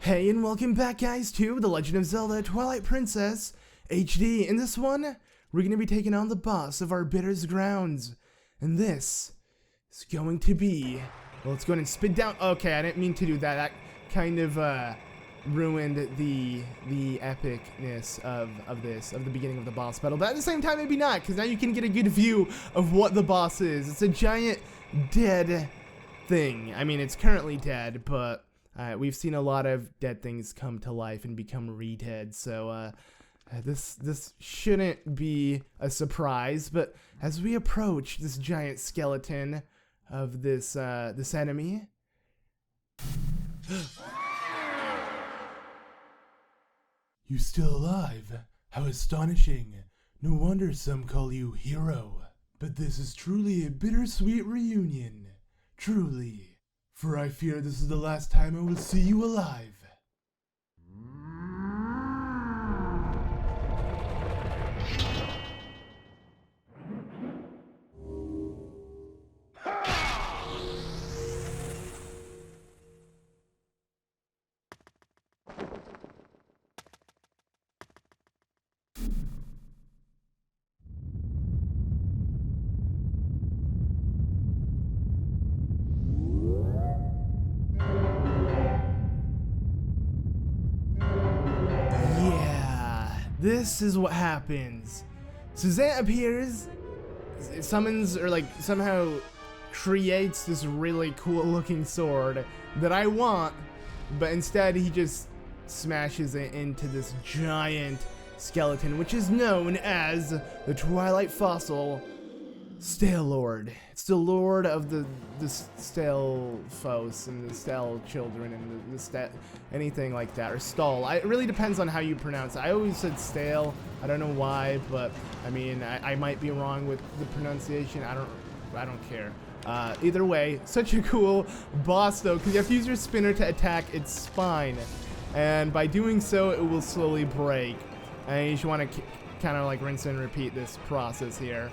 Hey, and welcome back, guys, to The Legend of Zelda Twilight Princess HD. In this one, we're going to be taking on the boss of Arbiter's grounds. And this is going to be... Well, let's go ahead and spit down... Okay, I didn't mean to do that. That kind of ruined the epicness of the beginning of the boss battle. But at the same time, maybe not, because now you can get a good view of what the boss is. It's a giant dead thing. I mean, it's currently dead, but... we've seen a lot of dead things come to life and become re-dead, so this shouldn't be a surprise. But as we approach this giant skeleton of this enemy, you still alive? How astonishing! No wonder some call you hero. But this is truly a bittersweet reunion. Truly. For I fear this is the last time I will see you alive. This is what happens. Suzanne appears, summons, or like somehow creates this really cool looking sword that I want, but instead he just smashes it into this giant skeleton, which is known as the Twilight Fossil Stallord. It's the lord of the Stalfos and the Stal children and the anything like that, or Stall. It really depends on how you pronounce it. I always said Stale. I don't know why, but I mean, I might be wrong with the pronunciation. I don't care. Either way, such a cool boss though, because you have to use your spinner to attack its spine, and by doing so, it will slowly break. And you just want to kind of like rinse and repeat this process here.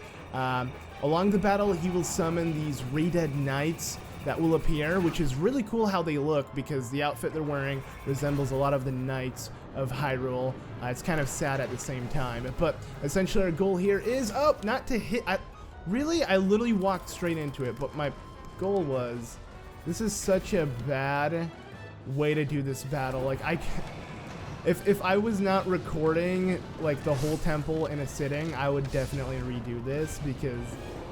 Along the battle, he will summon these re-dead knights that will appear, which is really cool how they look, because the outfit they're wearing resembles a lot of the knights of Hyrule. It's kind of sad at the same time, but essentially our goal here is, not to hit. I literally walked straight into it, but my goal was, this is such a bad way to do this battle. Like, if I was not recording like the whole temple in a sitting, I would definitely redo this, because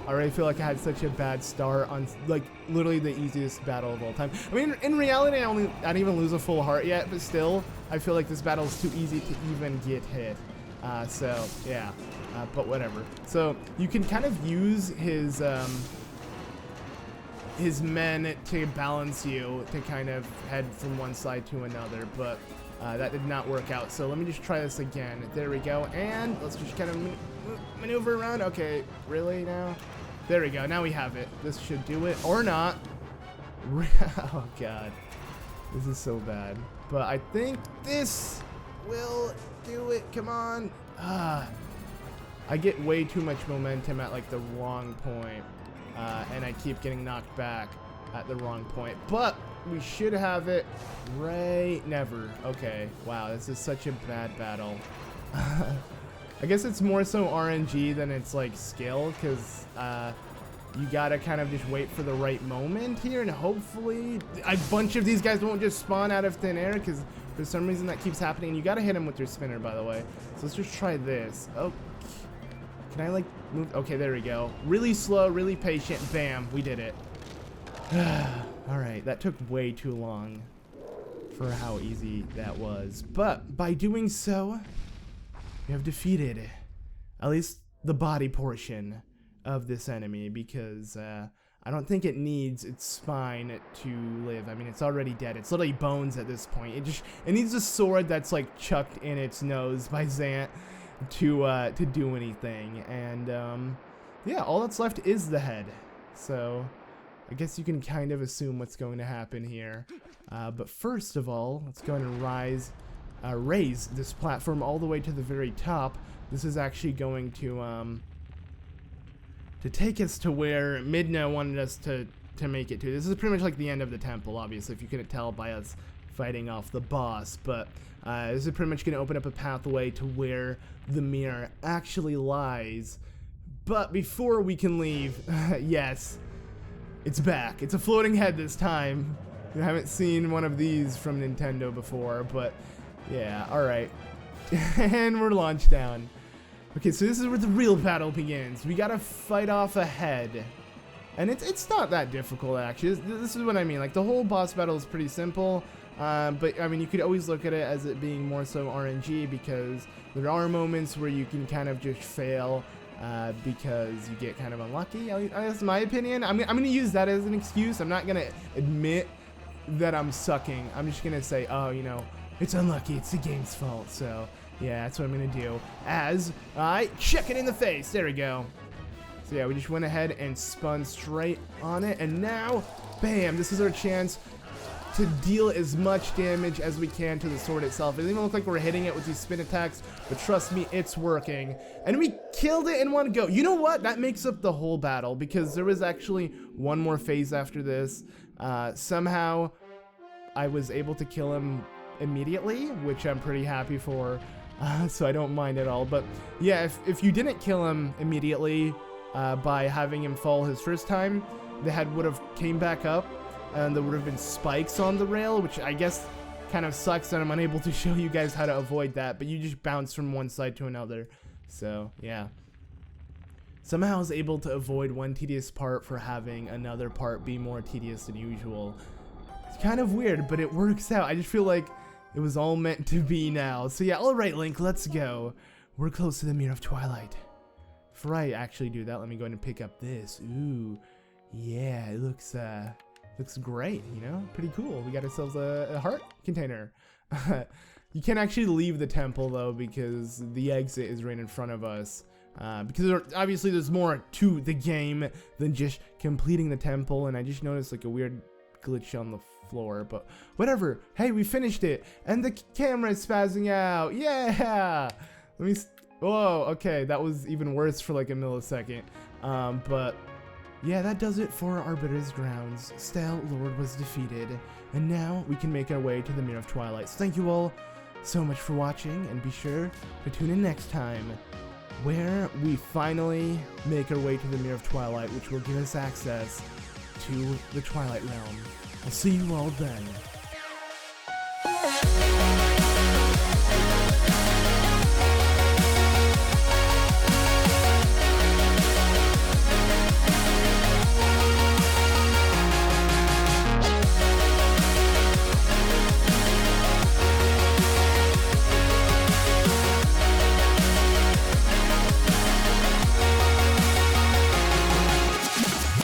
I already feel like I had such a bad start on like literally the easiest battle of all time. I mean, in reality, I didn't even lose a full heart yet, but still, I feel like this battle is too easy to even get hit. So yeah, but whatever. So you can kind of use his men to balance you to kind of head from one side to another, but that did not work out. So let me just try this again. There we go, and let's just kind of maneuver around. Okay, really now? There we go. Now we have it. This should do it, or not. Oh god, this is so bad. But I think this will do it. Come on. I get way too much momentum at like the wrong point, and I keep getting knocked back at the wrong point. But we should have it right. Never. Okay. Wow, this is such a bad battle. I guess it's more so RNG than it's like skill, because you gotta kind of just wait for the right moment here, and hopefully a bunch of these guys won't just spawn out of thin air, because for some reason that keeps happening. You gotta hit them with your spinner, by the way. So let's just try this. Oh, can I like move? Okay, there we go. Really slow, really patient. Bam, we did it. All right, that took way too long for how easy that was, but by doing so, we have defeated at least the body portion of this enemy, because I don't think it needs its spine to live. I mean, it's already dead. It's literally bones at this point. It needs a sword that's like chucked in its nose by Zant to do anything. And yeah, all that's left is the head. So I guess you can kind of assume what's going to happen here. But first of all, let's go ahead and raise this platform all the way to the very top. This is actually going to take us to where Midna wanted us to to make it to. This is pretty much like the end of the temple, obviously, if you couldn't tell by us fighting off the boss, but this is pretty much going to open up a pathway to where the mirror actually lies. But before we can leave, yes, it's back. It's a floating head this time. I haven't seen one of these from Nintendo before, but yeah, alright. And we're launched down. Okay, so this is where the real battle begins. We gotta fight off a head. And it's not that difficult, actually. This is what I mean. Like, the whole boss battle is pretty simple. But, I mean, you could always look at it as it being more so RNG, because there are moments where you can kind of just fail because you get kind of unlucky. That's my opinion. I'm going to use that as an excuse. I'm not going to admit that I'm sucking. I'm just going to say, oh, you know, it's unlucky. It's the game's fault. So, yeah, that's what I'm going to do. As I check it in the face. There we go. So, yeah, we just went ahead and spun straight on it. And now, bam, this is our chance to deal as much damage as we can to the sword itself. It doesn't even look like we're hitting it with these spin attacks, but trust me, it's working. And we killed it in one go. You know what? That makes up the whole battle, because there was actually one more phase after this. Somehow, I was able to kill him immediately, which I'm pretty happy for, so I don't mind at all. But yeah, if you didn't kill him immediately by having him fall his first time, the head would have came back up, and there would have been spikes on the rail, which I guess kind of sucks that I'm unable to show you guys how to avoid that, but you just bounce from one side to another. So, yeah. Somehow I was able to avoid one tedious part for having another part be more tedious than usual. It's kind of weird, but it works out. I just feel like it was all meant to be now. So yeah, alright, Link, let's go. We're close to the Mirror of Twilight. Before I actually do that, let me go ahead and pick up this. Ooh, yeah, it looks great, you know? Pretty cool. We got ourselves a heart container. You can't actually leave the temple, though, because the exit is right in front of us. Because obviously there's more to the game than just completing the temple, and I just noticed like a weird glitch on the floor, but whatever. Hey, we finished it, and the camera is spazzing out. Yeah! Let me... Whoa, okay, that was even worse for like a millisecond. But... yeah, that does it for Arbiter's grounds. Stallord was defeated, and now we can make our way to the Mirror of Twilight. So thank you all so much for watching, and be sure to tune in next time, where we finally make our way to the Mirror of Twilight, which will give us access to the Twilight Realm. I'll see you all then.